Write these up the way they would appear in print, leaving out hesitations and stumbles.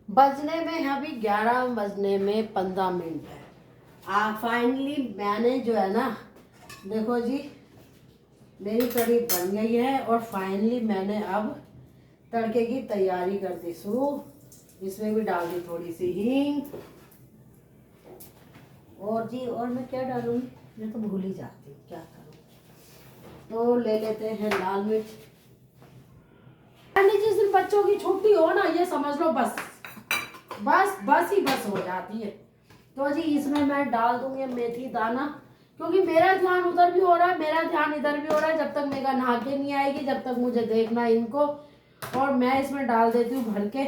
बजने में अभी 11 बजने में 15 मिनट है। फाइनली मैंने जो है ना, देखो जी, मेरी कढ़ी बन गई है और फाइनली मैंने अब तड़के की तैयारी कर दी शुरू। इसमें भी डाल दी थोड़ी सी हींग। और जी, और मैं क्या डालूंगी, मैं तो भूल ही जाती हूँ क्या करूँ। तो ले लेते हैं लाल मिर्च। जिस दिन बच्चों की छुट्टी हो ना, ये समझ लो बस बस बस ही बस हो जाती है। तो जी इसमें मैं डाल दूंगी मेथी दाना, क्योंकि मेरा ध्यान उधर भी हो रहा है, मेरा ध्यान इधर भी हो रहा है। जब तक मेरा नहा के नहीं आएगी, जब तक मुझे देखना है इनको। और मैं इसमें डाल देती हूँ भर के,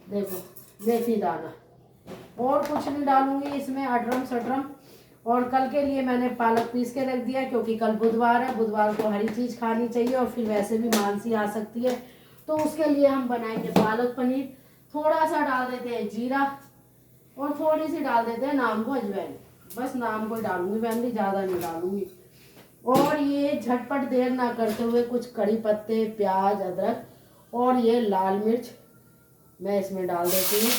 देखो, मेथी दाना। और कुछ नहीं डालूंगी इसमें, अटरम सटरम। और कल के लिए मैंने पालक पीस के रख दिया, क्योंकि कल बुधवार है, बुधवार को हरी चीज़ खानी चाहिए और फिर वैसे भी मानसी आ सकती है। तो उसके लिए हम बनाएंगे पालक पनीर। थोड़ा सा डाल देते हैं जीरा और थोड़ी सी डाल देते हैं नाम को अजवाइन। बस नाम को डालूंगी, फैमिली, ज़्यादा नहीं डालूंगी। और ये झटपट देर ना करते हुए कुछ कड़ी पत्ते, प्याज, अदरक और ये लाल मिर्च मैं इसमें डाल देती हूँ।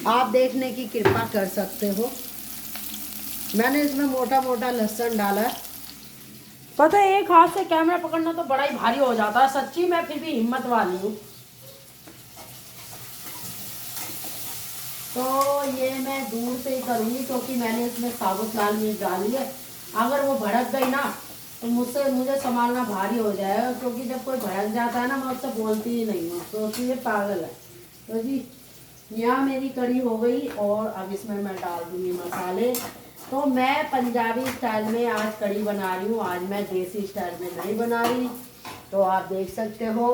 आप देखने की कृपा कर सकते हो, मैंने इसमें मोटा मोटा लहसुन डाला है। पता है, एक हाथ से कैमरा पकड़ना तो बड़ा ही भारी हो जाता है सच्ची, मैं फिर भी हिम्मत वाली हूँ। तो ये मैं दूर से ही करूँगी, क्योंकि मैंने इसमें साबुत लाल मिर्च डाली है। अगर वो भड़क गई ना तो मुझे संभालना भारी हो जाएगा, क्योंकि जब कोई भड़क जाता है ना, मैं उससे बोलती ही नहीं हूँ, सोचती ये पागल है। तो जी यहाँ मेरी कढ़ी हो गई और अब इसमें मैं डाल दूँगी मसाले। तो मैं पंजाबी स्टाइल में आज कढ़ी बना रही हूँ, आज मैं देसी स्टाइल में नहीं बना रही। तो आप देख सकते हो,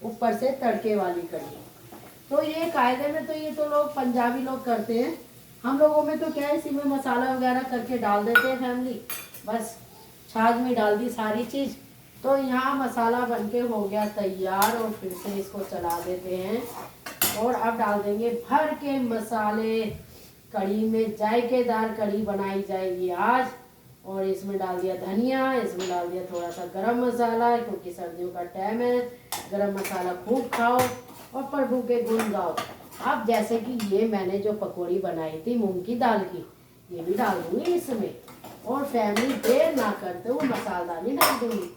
ऊपर से तड़के वाली कढ़ी। तो ये कायदे में तो ये तो लोग पंजाबी लोग करते हैं, हम लोगों में तो क्या है, इसी में मसाला वगैरह करके डाल देते हैं फैमिली। बस छाछ में डाल दी सारी चीज़। तो यहाँ मसाला बनके हो गया तैयार और फिर से इसको चला देते हैं। और अब डाल देंगे भर के मसाले। कढ़ी में जायकेदार कढ़ी बनाई जाएगी आज। और इसमें डाल दिया धनिया, इसमें डाल दिया थोड़ा सा गरम मसाला, क्योंकि सर्दियों का टाइम है, गरम मसाला खूब खाओ और प्रभु के गुण गाओ। अब जैसे कि ये मैंने जो पकौड़ी बनाई थी मूंग की दाल की, ये भी डाल दूंगी इसमें। और फैमिली, देर ना करते हुए मसालेदानी डाल दूंगी।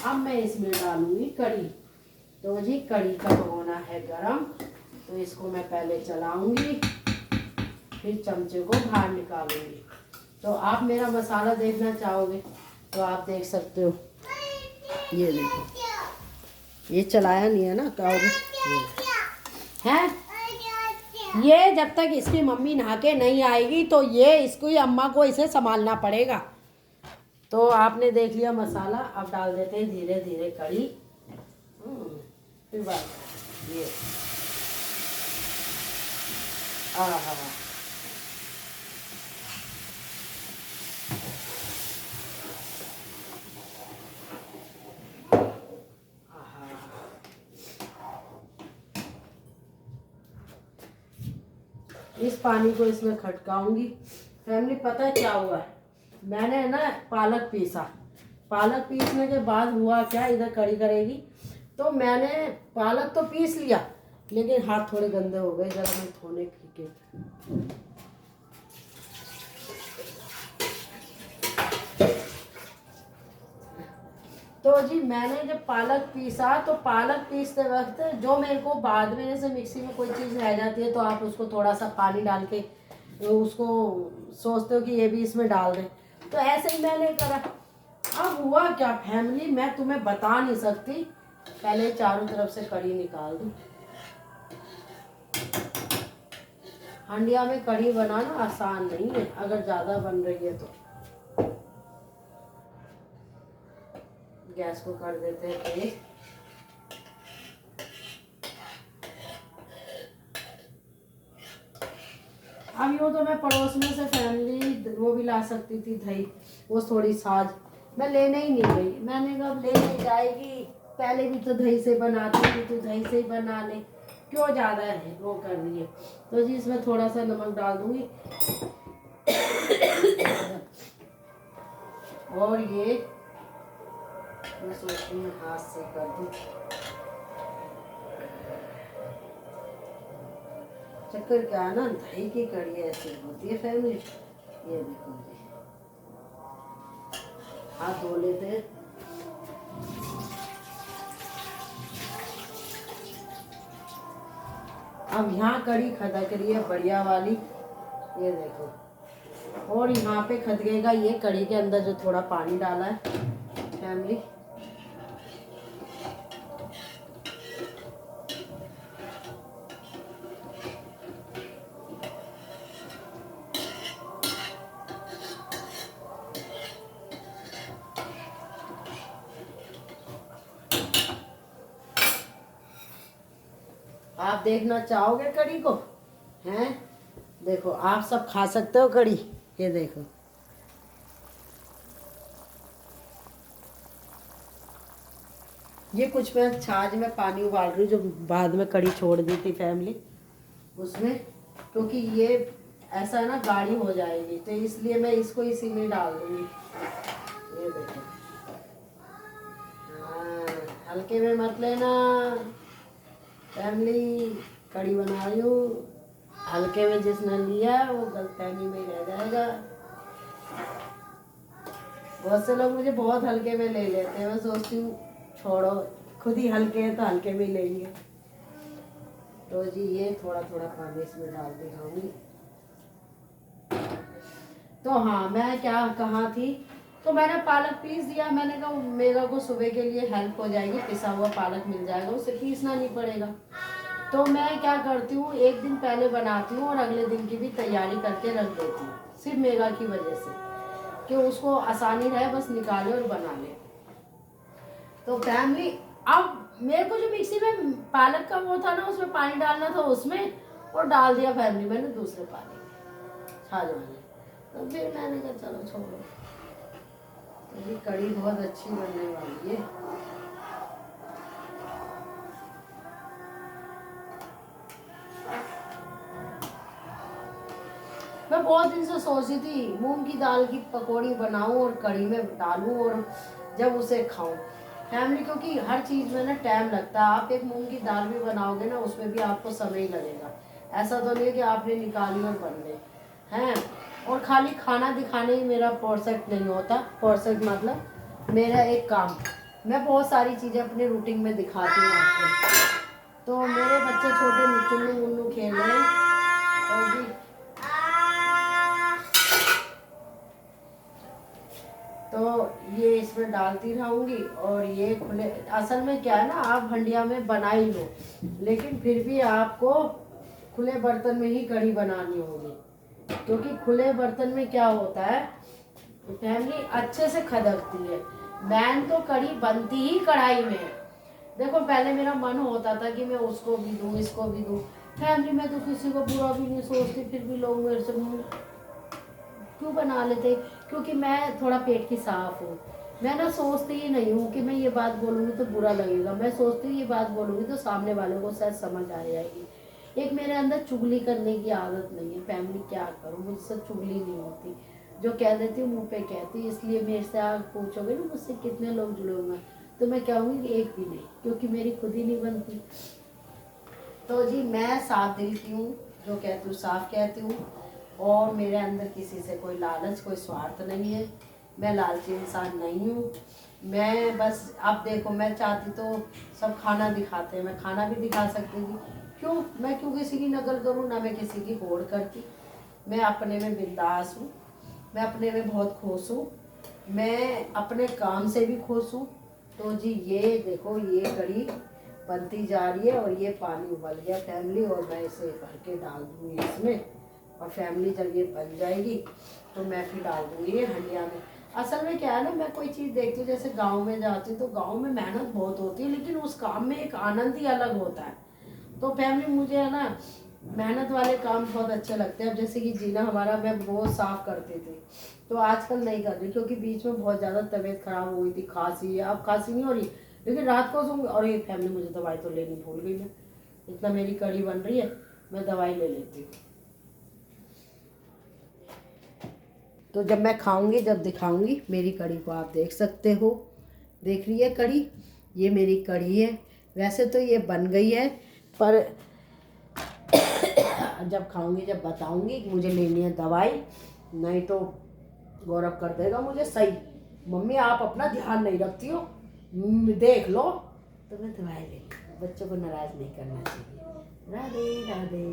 अब मैं इसमें डालूंगी कढ़ी। तो जी कढ़ी का होना है गरम, तो इसको मैं पहले चलाऊंगी, फिर चमचे को बाहर निकालूंगी। तो आप मेरा मसाला देखना चाहोगे तो आप देख सकते हो, ये देखो, ये चलाया नहीं है ना, कहोगे है। ये जब तक इसकी मम्मी नहा के नहीं आएगी तो ये इसको ही, अम्मा को इसे संभालना पड़ेगा। तो आपने देख लिया मसाला, अब डाल देते हैं धीरे धीरे कढ़ी। फिर बात ये आहा, इस पानी को इसमें खटकाऊंगी। फैमिली, पता है क्या हुआ है, मैंने ना पालक पीसा। पालक पीसने के बाद हुआ क्या, इधर कढ़ी करेगी तो मैंने पालक तो पीस लिया, लेकिन हाथ थोड़े गंदे हो गए, जरा मैं धोने के। तो जी मैंने जब पालक पीसा, तो पालक पीसते वक्त जो मेरे को बाद में जैसे मिक्सी में कोई चीज़ रह जाती है तो आप उसको थोड़ा सा पानी डाल के उसको सोचते हो कि ये भी इसमें डाल दें, तो ऐसे ही मैंने करा। अब हुआ क्या फैमिली, मैं तुम्हें बता नहीं सकती। पहले चारों तरफ से कढ़ी निकाल दूँ। हंडिया में कढ़ी बनाना आसान नहीं है, अगर ज़्यादा बन रही है तो। गैस को कर देते हैं तेज। अब यूँ तो मैं पड़ोस में से फैमिली वो भी ला सकती थी दही, वो थोड़ी साज, मैं लेने ही नहीं गई। मैंने कहा ले नहीं जाएगी, पहले भी तो दही से बनाती थी, तो दही से ही बना ले। क्यों ज़्यादा है वो कर रही है। तो जी इसमें थोड़ा सा नमक डाल दूंगी और ये मैं सोचती हूँ हाथ से कर दूँ। चक्कर क्या है ना, दही की कड़ी ऐसी होती है फैमिली। ये देखो जी, हाथ धो लेते हैं। अब यहाँ कड़ी खदक रही है बढ़िया वाली, ये देखो। और यहाँ पे खदकेगा ये कड़ी के अंदर जो थोड़ा पानी डाला है फैमिली। आप देखना चाहोगे कड़ी को? हैं, देखो आप सब खा सकते हो कड़ी। ये देखो, ये कुछ मैं छाछ में पानी उबाल रही हूँ जो बाद में कड़ी छोड़ दी थी फैमिली उसमें, क्योंकि ये ऐसा है ना गाढ़ी हो जाएगी, तो इसलिए मैं इसको इसी में डाल दूंगी। ये देखो, हाँ, हल्के में मत लेना फैमिली, कड़ी बना रही हूँ। हल्के में जिसने लिया वो गलतफहमी में रह जाएगा। बहुत से लोग मुझे बहुत हल्के में ले लेते हैं, मैं सोचती हूँ छोड़ो, खुद ही हल्के हैं तो हल्के में ही लेंगे। तो जी ये थोड़ा थोड़ा पानी इसमें डाल दिखाऊंगी। तो हाँ, मैं क्या कहाँ थी, तो मैंने पालक पीस दिया। मैंने कहा मेगा को सुबह के लिए हेल्प हो जाएगी, पिसा हुआ पालक मिल जाएगा, उसे पीसना नहीं पड़ेगा। तो मैं क्या करती हूँ, एक दिन पहले बनाती हूँ और अगले दिन की भी तैयारी करके रख देती हूँ, सिर्फ मेगा की वजह से कि उसको आसानी रहे, बस निकाले और बना ले। तो फैमिली, अब मेरे को जो मिक्सी में पालक का वो था ना, उसमें पानी डालना था उसमें, और डाल दिया फैमिली मैंने दूसरे पानी में छाछ वाले। तो फिर मैंने कहा चलो छोड़ो, तो ये कड़ी बहुत अच्छी बनने वाली है। मैं बहुत दिन से सोची थी मूंग की दाल की पकौड़ी बनाऊं और कड़ी में डालूं और जब उसे खाऊं फैमिली, क्योंकि हर चीज़ में ना टाइम लगता है। आप एक मूंग की दाल भी बनाओगे ना, उसमें भी आपको समय ही लगेगा। ऐसा तो नहीं है कि आपने निकाली और बन गई हैं। और खाली खाना दिखाने ही मेरा परफेक्ट नहीं होता। परफेक्ट मतलब मेरा एक काम, मैं बहुत सारी चीज़ें अपने रूटीन में दिखाती हूँ आपको। तो मेरे बच्चे छोटे चुन्नू मुन्नू खेल रहे हैं, और भी तो ये इसमें डालती रहूँगी। और ये खुले, असल में क्या है ना, आप हंडिया में बना ही लो, लेकिन फिर भी आपको खुले बर्तन में ही कढ़ी बनानी होगी, क्योंकि खुले बर्तन में क्या होता है फैमिली, अच्छे से खदकती है। मैन तो कढ़ी बनती ही कढ़ाई में है। देखो पहले मेरा मन होता था कि मैं उसको भी दूँ इसको भी दूँ फैमिली, में तो किसी को बुरा भी नहीं सोचती, फिर भी लोग मेरे से क्यों बना लेते, क्योंकि मैं थोड़ा पेट की साफ हूँ। मैं ना सोचती ही नहीं हूँ कि मैं ये बात बोलूँगी तो बुरा लगेगा, मैं सोचती हूँ ये बात बोलूँगी तो सामने वालों को शायद समझ आ जाएगी। एक मेरे अंदर चुगली करने की आदत नहीं है फैमिली, क्या करूँ, मुझसे चुगली नहीं होती, जो कह देती हूँ मुँह पे कहती। इसलिए मेरे से आप पूछोगे ना मुझसे कितने लोग जुड़े हुए हैं, तो मैं कहूँगी कि एक भी नहीं, क्योंकि मेरी खुद ही नहीं बनती। तो जी मैं साफ दिल की हूँ, जो कहती हूँ साफ कहती हूँ, और मेरे अंदर किसी से कोई लालच कोई स्वार्थ नहीं है। मैं लालची इंसान नहीं हूँ। मैं बस, आप देखो, मैं चाहती तो सब खाना दिखाते हैं, मैं खाना भी दिखा सकती थी, क्यों मैं क्यों किसी की नकल करूँ, ना मैं किसी की होड़ करती। मैं अपने में बिंदास हूँ, मैं अपने में बहुत खुश हूँ, मैं अपने काम से भी खुश हूँ। तो जी ये देखो, ये कड़ी बनती जा रही है और ये पानी उबल गया फैमिली, और मैं इसे भर के डाल दूँगी इसमें। और फैमिली जब ये बन जाएगी तो मैं फिर डाल दूँगी ये हंडिया में। असल में क्या है ना, मैं कोई चीज़ देखती हूँ, जैसे गांव में जाती हूँ तो गांव में मेहनत बहुत होती है, लेकिन उस काम में एक आनंद ही अलग होता है। तो फैमिली मुझे है ना, मेहनत वाले काम बहुत अच्छे लगते हैं। अब जैसे कि जीना हमारा, मैं बहुत साफ करती थी, तो आजकल नहीं कर रही, क्योंकि बीच में बहुत ज़्यादा तबीयत खराब हुई थी, खांसी, अब खांसी नहीं हो रही, लेकिन रात को और ये फैमिली मुझे दवाई तो लेनी भूल गई मैं, इतना मेरी कड़ी बन रही है, मैं दवाई ले लेती हूँ। तो जब मैं खाऊंगी, जब दिखाऊंगी मेरी कड़ी को, आप देख सकते हो। देख रही है कड़ी, ये मेरी कड़ी है। वैसे तो ये बन गई है, पर जब खाऊंगी, जब बताऊंगी। मुझे लेनी है दवाई, नहीं तो गौरव कर देगा मुझे सही, मम्मी आप अपना ध्यान नहीं रखती हो, देख लो। तो मैं दवाई ले, बच्चों को नाराज नहीं करना चाहिए। राधे राधे।